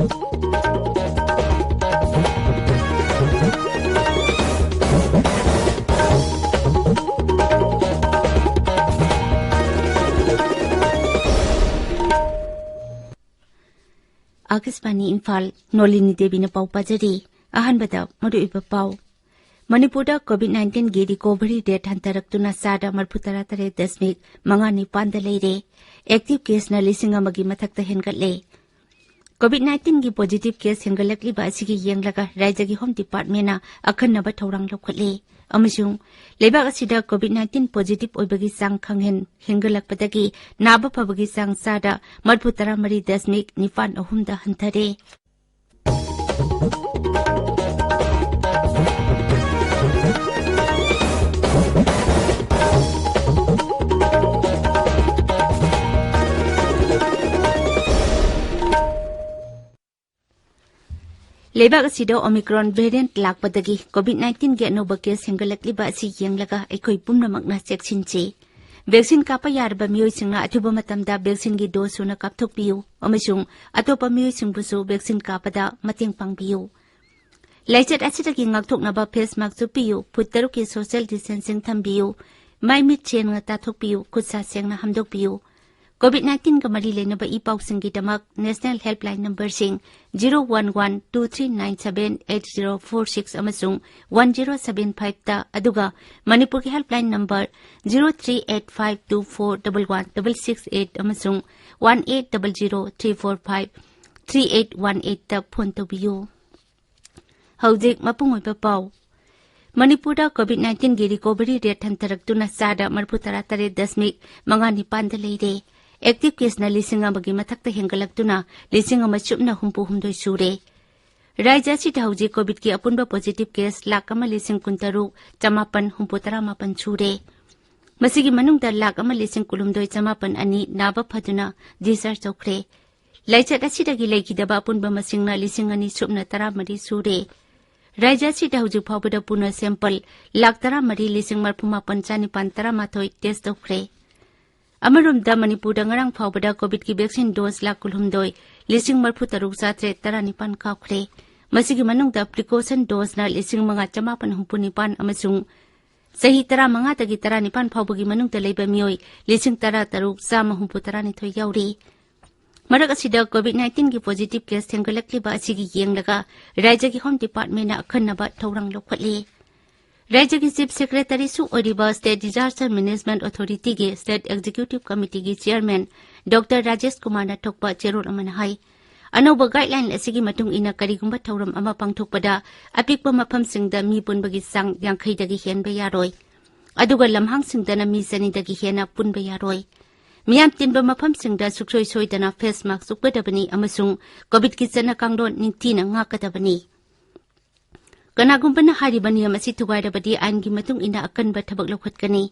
आकाशवाणी इम्फाल नोलिनी देवी ने पाउ पाजरी अहनबदा मरुइबा पाउ मणिपुरदा कोविड-19 गी रिकवरी रेट हंतरक्तुना सादा 43.5 लेरे एक्टिव केसना 1,000 गी मथक्ता हेनगटले कोविड-19 गी पॉजिटिव केस हेंगलक्लिबा असिगी येंगलगा राज्यगी होम डिपार्टमेंटना अखन्नबा थौरांग लौखटले अमसुंग लेबाग असिदा कोविड-19 पॉजिटिव ओइबगी सांग खंगहेन हेंगलकपदगी नाबा फबगी सांग सादा 43.9 दा हंथरे लेबाग असिदा ओमिक्रॉन वेरिएंट लाकपदगी कोविड-19 गे अनोबा केस हेंगलक्लिबा असि येंगलगा अखोई पुम्नमकना चेक्सिनचे वैक्सीन कापा यारबा मियोइसिंगना अथुबा मतमदा वैक्सीन गी डोज सुना कापथोकपियु अमसुंग अतोपा मियोइसिंगबुसु वैक्सीन कापदा मतेंग पांगबियु लाइचत असिदगी ngakthoknaba face mask सुपियु फुट 3 की सोशल डिस्टेंसिंग थंबियु माइमिट चेंग ताथोकपियु खुदसा सेंगना हमदोकपियु कोविड-19 का मरी लेनबा ई पाउसिंगी दमक नेशनल हेल्पलाइन नंबर सिंग 01123978046 अमसुंग 1075 ता अदुगा मणिपुर की हेल्पलाइन नंबर 0385241168 अमसुंग 1800345318 ता फोन तौबियु हौजिक मपुंग ओइबा पाउ मणिपुरदा कोविड-19 गी रिकवरी रेट हंतरक्तुना सादा 43.5 दा लेरे एक्टिव केसना 1,000 गी मथक्ता हेंगलक्तुना 1,000 सूरे राज्य असिदा हौजिक कोविड की अपुनबा पॉजिटिव केस 1,63,938 सूरे मसिगी मनुंगदा 1,19,952 नाबा फदुना डिस्चार्ज तौखरे लाइचत असिदगी लेखिदबा अपुनबा मसिंगना 2,013 सूरे राज्य असिदा हौजिक फाउबदा पुना सैंपल 1,13,958,913 टेस्ट तौखरे अमरुमदा मणिपुरदा ngarang फाउबदा कोविड की वैक्सीन डोज 1,63,939 खाउखरे मसिगी मनुंगदा प्रिकॉशन डोज ना 5,569 अमसुंग सही 15 तगी 19 फाउबगी मनुंगदा लेबा मियोय 13,632 याउरी मरक असिदा कोविड-19 की पॉजिटिव केस हेंगलक्लिबा असिगी येंगलगा राज्य की होम डिपार्टमेंट ना अखन्नबा थौरांग लौखटले राज्य की चीफ सेक्रेटरी सु ओरिबा स्टेट डिजास्टर मैनेजमेंट अथॉरिटी के स्टेट एग्जीक्यूटिव कमिटी की चेयरमैन डॉक्टर राजेश कुमार ना थोकपा चेरोल अमन हाई अनौबा गाइडलाइन असिगी मतुंग इना करिगुंबा थौरम अमा पांगथोकपदा अपिकपा मफमसिंगदा मी पुनबगी सांग 50 दगी हेनबा यारोय अदुगा लमहांगसिंगदना मी 2 दगी हेना पुनबा यारोय मियाम तिनबा मफमसिंगदा सुक्सोय सोयदना फेस मास्क सुकदबनी अमसुंग कोविड की चना कांगलोन निंगथिना ngakadabani कनागुंबना हारिबा नियम असि थुगाइरबदी आइनगी मतुंग इना अकनबा थबक लौखटकनी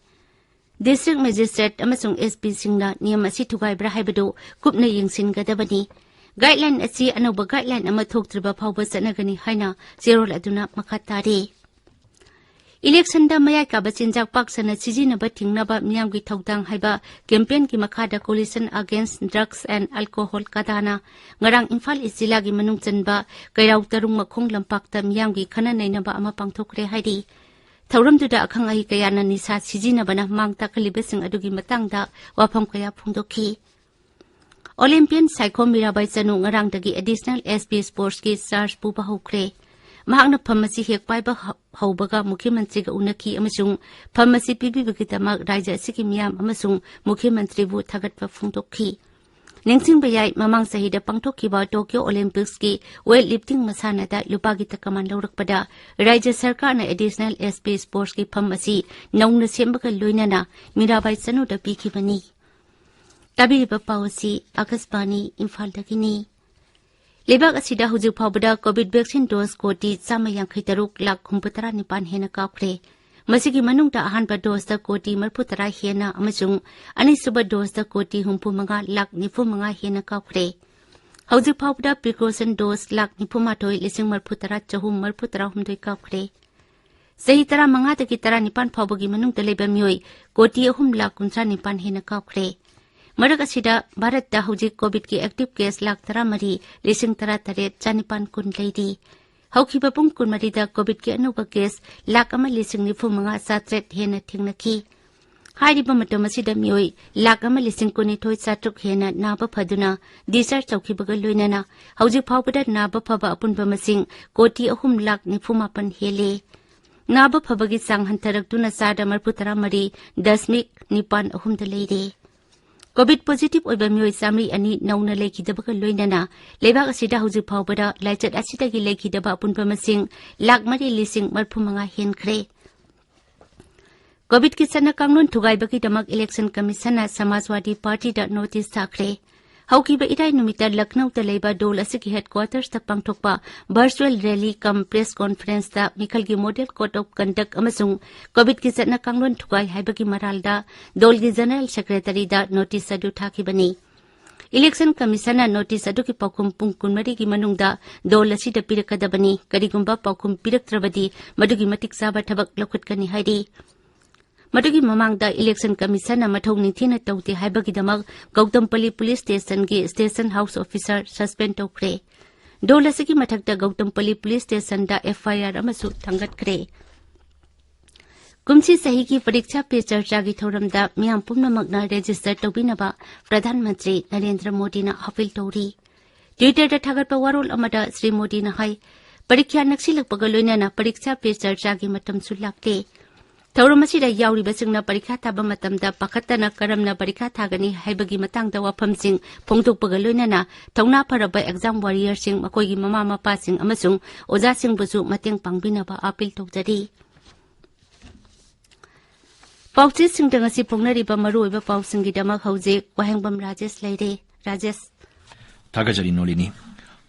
डिस्ट्रिक्ट मजिस्ट्रेट अमसुंग एसपी सिंगना नियम असि थुगाइब्रा हाइबदो कुपना यंगसिनगदबनी गाइडलाइन असि अनौबा गाइडलाइन अमा थोकत्रिबा फावबा चनगनी हाइना जेरोल अदुना मखा तारे इलेक्शन दा मयाय का बचिंजाक पाक्सना सिजिनबा थिंगनबा मियामगी थौदांग हाइबा कैंपेन की मखादा coalition against drugs and alcohol कादाना ngarang Imphal जिला की मनुंग चनबा कैराउ तरुंग मखोंग लंपाक्ता मियामगी खना नैनबा अमा पांगथोकरे हाइदि थौरमदुदा अखंग अहि कयाना निसा सिजिनबना मांग ताखलिबसिंग अदुगी मतंगदा वाफम कया फुंगदोखी ओलंपियन साइको मीराबाई चनु ngarang दगी एडिशनल एसपी स्पोर्ट्स की चार्ज पुबा होखरे महांगना फमसी हेक पाइबा हौबगा मुख्यमंत्री का उनकी अमसुंग फमसी पीबीबगिदमक राज्य असिगी मियाम अमसुंग मुख्यमंत्री बु थगतपा फुंगदोखी निंगसिंग बयाई ममांग सहिदा पांगथोखिबा टोक्यो ओलंपिक्स की वेट लिफ्टिंग मसानादा लुपागी तकमान लौरकपदा राज्य सरकार ने एडिशनल एसपी स्पोर्ट्स की फमसी नौना सेमबगा लोइनाना मीराबाई चनुदा पीखिबनी ताबिरिबा पावसी आकाशवाणी इम्फाल दगिनी लेबाग असिदा हुजुक फावबदा कोविड वैक्सीन डोज कोटी 153,919 हेना काउखरे मसिगी मनुंगदा अहानबा डोज दा कोटी 30 हेना अमसुंग अनिसुबा डोज दा कोटी 35,95,000 हेना काउखरे हुजुक फावबदा प्रिकॉशन डोज 1,30,930 काउखरे सही 15 तकी 19 फावबगी मनुंगदा लेबा मियोय कोटी 3,19,000 हेना काउखरे Marak asida Bharat da hujik COVID ki active case lak tara mari lising tara taret chanipan kun lady. Haukiba pung kun mari da COVID ki anuba case lak ama lising ni fumanga satret hena tingnaki. Hairiba matam asida mioi lak ama lising kuni thoi satruk hena naba phaduna disar chaukibaga loinana hauji phawbada naba phaba apunba masing koti ahum lak ni fumapan hele. Naba phabagi sang hantarakduna sada marputara mari 10.9 ahum da leide. COVID positive oiba mioi samri ani nauna leikhidabaga loinana lebak asida hauji phawbada laichat asidagi leikhidaba apunba masing lak mari lising marphumanga henkhre. COVID ki sana kanglun thugaibagi damak election commission na Samajwadi Party da notice thakre. Haukiba irai numita Lucknow ta leiba dol asiki headquarters ta pangthokpa virtual rally cum press conference ta Mikhal gi model code of conduct amasung COVID ki sana kanglun thugai haibagi maralda dol gi general secretary da notice adu thakibani. Election commission na notice adu ki paukum pung kunmari gi manungda dol asida pirakadabani karigumba paukum piraktrabadi madugi matik saba thabak lokhutkani haidi. Madugi mamangda election commission na mathau ningthina tawti haibagi damak Gautampalli police station gi station house officer suspend tawkre. Dolasigi mathakta Gautampalli police station da FIR amasu thangatkre. Kumsi sahi ki pariksha pe charcha gi thoramda miyam pumnamakna register tawbinaba Pradhan Mantri Narendra Modi na appeal tawri. Twitter da thagatpa warol amada Sri Modi na hai parikya naksilakpaga loinana pariksha pe charcha gi matam sulakte. Thauramasi da yauri basingna parikha thaba matamda pakhatana karamna parikha thagani haibagi matangda wafamsing phongthokpaga loinana thauna pharaba exam warrior sing makoigi mama mapa sing amasung oja sing busu mateng pangbinaba appeal tawjari. Pauchi sing dangasi pongnariba maruiba pausingi damak hauze Wahengbam Rajesh leire. Rajesh Thagajari Nolini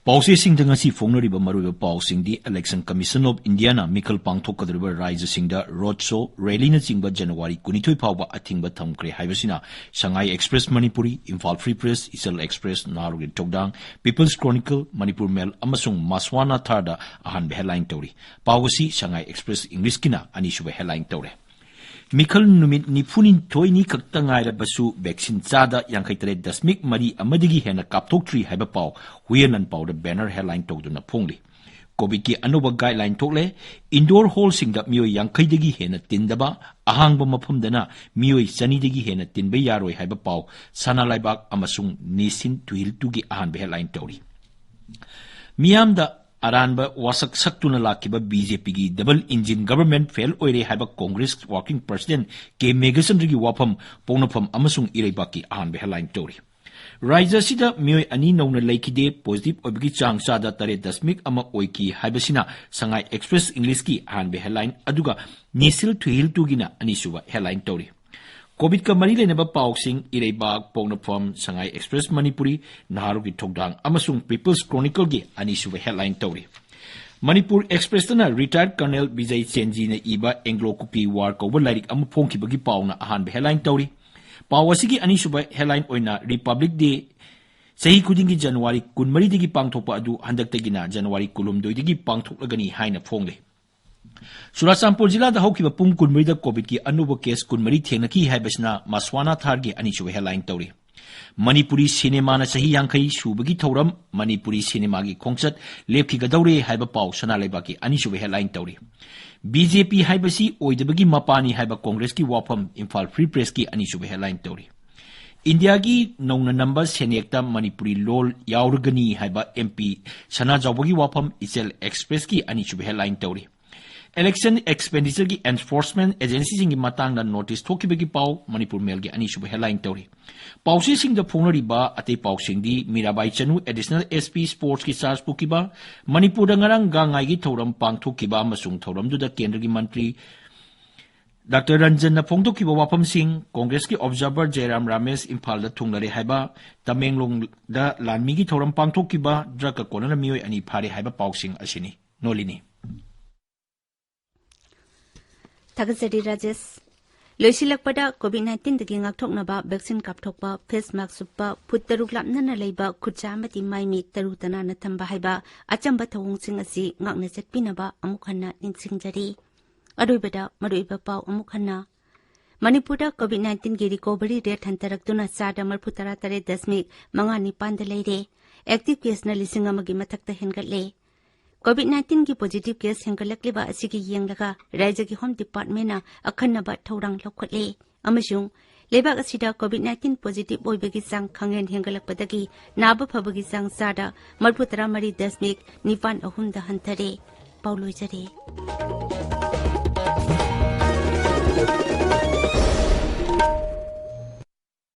Pausi sing da ngasi fongnariba maruiba pausing di Election Commission of India na Mikhal pangthokadriba raija singda roadshow rally na chingba January 22 phawba athingba thamkre haibasina Shanghai Express Manipuri, Imphal Free Press, Isal Express, Narugi Tokdang, People's Chronicle, Manipur Mail amasung Maswana Tharda ahanba headline tawri. Pawasi Shanghai Express English kina anishuba headline tawre. Mikhal numit nipunin toini kakta ngaira basu vaccine chada yankaitre dasmik mari amadigi hena kaptoktree haiba paw huyanan paw the banner headline tawduna phongli. COVID ki anuba guideline tokle indoor hall singda miyoi yankaidagi hena tindaba ahangba maphamdana miyoi sanidagi hena tinba yaroi haiba paw sanalaibak amasung nisin tuhil tugi ahanba headline tawri. Miyamda Aranba wasak saktuna lakiba BJP gi double engine government fail oire haiba Congress working president ke Megasandri wapam ponapam amasung irebaki ahanba headline tawri. Raija sida miyoi ani nauna laikide positive obigi changsa da tare dasmik ama oiki haibasina Shanghai Express English ki ahanba headline aduga nisil tuhil tugina anisuba headline tawri. COVID ka mari lenaba pausing irebak ponapam Shanghai Express Manipuri Naharugi Tokdang amasung People's Chronicle gi anisuba headline tawri. Manipur Express na retired Colonel Vijay Chenji na iba Anglo-Kupi war ko lairik amu phongkibagi pauna ahanba headline tawri. Pawasigi anisuba headline oina Republic Day sahi kudingi January 13 digi pangthokpa adu handaktagina January 12 digi pangthoklagani haina phongle. Surasampur jila da haukiba pung kunmari da COVID ki anuba case kunmari thengnaki haibasna Maswana Thargi anishuba headline tawri. Manipuri cinema na sahi yankai subagi thauram Manipuri cinema gi khongchat lepkhigadawre haiba paw sanalaibaki anishuba headline tawri. BJP haibasi oidabagi mapani haiba Congress ki wafam Imphal Free Press ki anishuba headline tawri. India gi nongna number senekta Manipuri lol yaurgani haiba MP Sana Jawbagi wafam Isel Express ki anishuba headline tawri. Election expenditure ki enforcement agency singi matang na notice thokibagi paw Manipur Mail gi anishuba headline tawri. Pausi sing da phonariba ate pausing di Mirabai Chanu additional SP sports ki charge pukiba Manipur da ngarang gangai gi thoram pangthokiba masung thoram du da kendra gi mantri Dr. Ranjan na phongthokiba wapam sing Congress ki observer Jairam Ramesh Imphal da thunglare haiba Tamenglong da lanmi gi thoram pangthokiba draka konana miyoi ani phare haiba pausing asini Nolini Thagajari Rajesh Loisilakpada COVID-19 dagi ngakthoknaba vaccine kapthokpa face mask suppa phut taruk lapnana leiba khutcha amati maimi tarutana na thamba haiba achamba thawungsing asi ngakna chatpinaba amukhanna ningsingjari aroibada maroiba paw amukhanna Manipur COVID-19 की recovery rate हंतरक्तुना चादा 38.5 लेरे active case न लिसिंग अमगी मथक्ता हेनगटले COVID-19 की positive case हेंगलक्लेबा असिगी येंगलगा राज्य की home department अखन्नबा थौरांग लौखटले अमसुंग लेबाक असिदा COVID-19 positive ओइबगी चांग खंगेन हेंगलकपदगी नाबा फबगी चांग चादा 38.9 हंतरे पाउलोइजरे